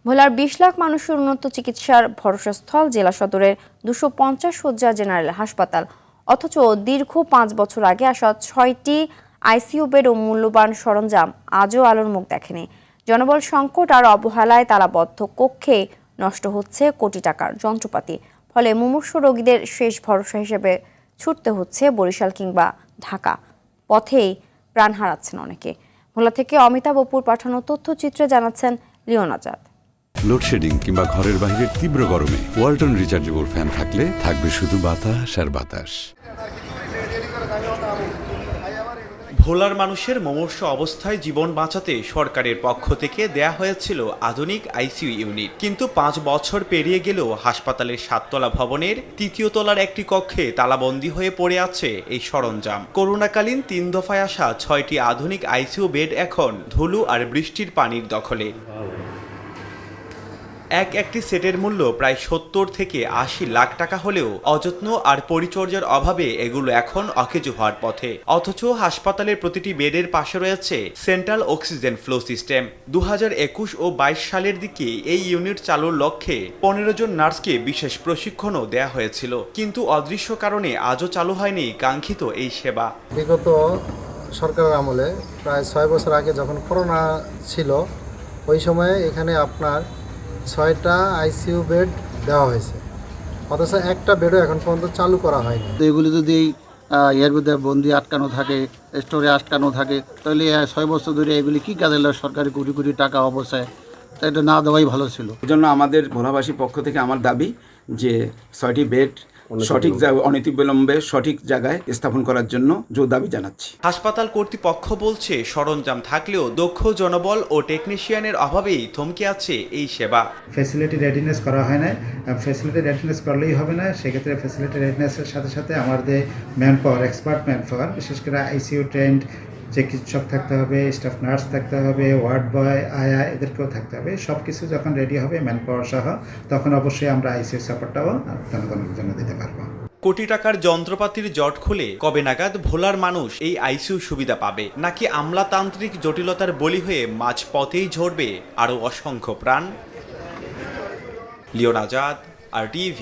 ভোলার ২০ লাখ মানুষের উন্নত চিকিৎসার ভরসাস্থল জেলা সদরের ২৫০ শয্যা জেনারেল হাসপাতাল, অথচ দীর্ঘ ৫ বছর আগে আসা ৬টি আইসিইউ বেড ও মূল্যবান সরঞ্জাম আজও আলোর মুখ দেখেনি। জনবল সংকট আর অবহেলায় তালাবদ্ধ কক্ষে নষ্ট হচ্ছে কোটি টাকার যন্ত্রপাতি। ফলে মুমূর্ষু রোগীদের শেষ ভরসা হিসেবে ছুটতে হচ্ছে বরিশাল কিংবা ঢাকা। পথেই প্রাণ হারাচ্ছেন অনেকে। ভোলা থেকে অমিতাভ অপুর পাঠানো তথ্যচিত্রে জানাচ্ছেন লিওন আজাদ। লোডশেডিং কিংবা ঘরের বাইরের তীব্র গরমে ওয়ালটন রিচার্জেবল ফ্যান থাকলে থাকবে শুধু বাতাস আর বাতাস। ভোলার মানুষের মুমূর্ষু অবস্থায় জীবন বাঁচাতে সরকারের পক্ষ থেকে দেয়া হয়েছিল আধুনিক আইসিইউ ইউনিট, কিন্তু ৫ বছর পেরিয়ে গেলেও হাসপাতালের ৭তলা ভবনের ৩য় তলার একটি কক্ষে তালাবন্দী হয়ে পড়ে আছে এই সরঞ্জাম। করোনাকালীন ৩ দফায় আসা ৬টি আধুনিক আইসিইউ বেড এখন ধুলো আর বৃষ্টির পানির দখলে। একটি সেটের মূল্য প্রায় ৭০ থেকে ৮০ লাখ টাকা হলেও অযত্ন আর পরিচর্যার অভাবে এগুলো এখন অকেজো হওয়ার পথে। অথচ হাসপাতালের প্রতিটি বেডের পাশে রয়েছে সেন্ট্রাল অক্সিজেন ফ্লো সিস্টেম। ২০২১ ও ২২ সালের দিকে এই ইউনিট চালুর লক্ষ্যে ১৫ জন নার্সকে বিশেষ প্রশিক্ষণও দেয়া হয়েছিল, কিন্তু অদৃশ্য কারণে আজও চালু হয়নি কাঙ্ক্ষিত এই সেবা। বিগত সরকারের আমলে প্রায় ৬ বছর আগে যখন করোনা ছিল, ওই সময়ে এখানে আপনার ৬টা আইসিইউ বেড দেওয়া হয়েছে, অথচ একটা বেডও এখন পর্যন্ত চালু করা হয়নি। তো এগুলি যদি এর মধ্যে বন্দি আটকানো থাকে, স্টোরে আটকানো থাকে, তাহলে ৬ বছর ধরে এগুলি কী কাজে লাগে? সরকারি কোটি কোটি টাকা অবস্থায়, তাই এটা না দেওয়াই ভালো ছিল। এই জন্য আমাদের ভোলাবাসীর পক্ষ থেকে আমার দাবি যে ৬টি বেড সঠিক অনতিবিলম্বে সঠিক জায়গায় স্থাপন করার জন্য জোর দাবি জানাচ্ছি। হাসপাতাল কর্তৃপক্ষ বলছে সরঞ্জাম থাকলেও দক্ষ জনবল ও টেকনিশিয়ানের অভাবেই থমকে আছে এই সেবা। ফ্যাসিলিটি রেডিনেস করা হয় না। ফ্যাসিলিটি রেডিনেস করলেই হবে না, সেক্ষেত্রে ফ্যাসিলিটি রেডিনেসের সাথে সাথে আমাদের man power, expert man power, বিশেষ করে আইসিইউ ট্রেন্ড চিকিৎসক থাকতে হবে, স্টাফ নার্স থাকতে হবে, ওয়ার্ড বয়, আয়া, এদেরকেও থাকতে হবে। সব কিছু যখন রেডি হবে ম্যান পাওয়ার সহ, তখন অবশ্যই আমরা আইসিইউ সাপোর্টটাও জনগণের জন্য দিতে পারবো। কোটি টাকার যন্ত্রপাতির জট খুলে কবে নাগাদ ভোলার মানুষ এই আইসিইউ সুবিধা পাবে, নাকি আমলাতান্ত্রিক জটিলতার বলি হয়ে মাঝ পথেই ঝরবে আরও অসংখ্য প্রাণ? লিওন আজাদ, RTV।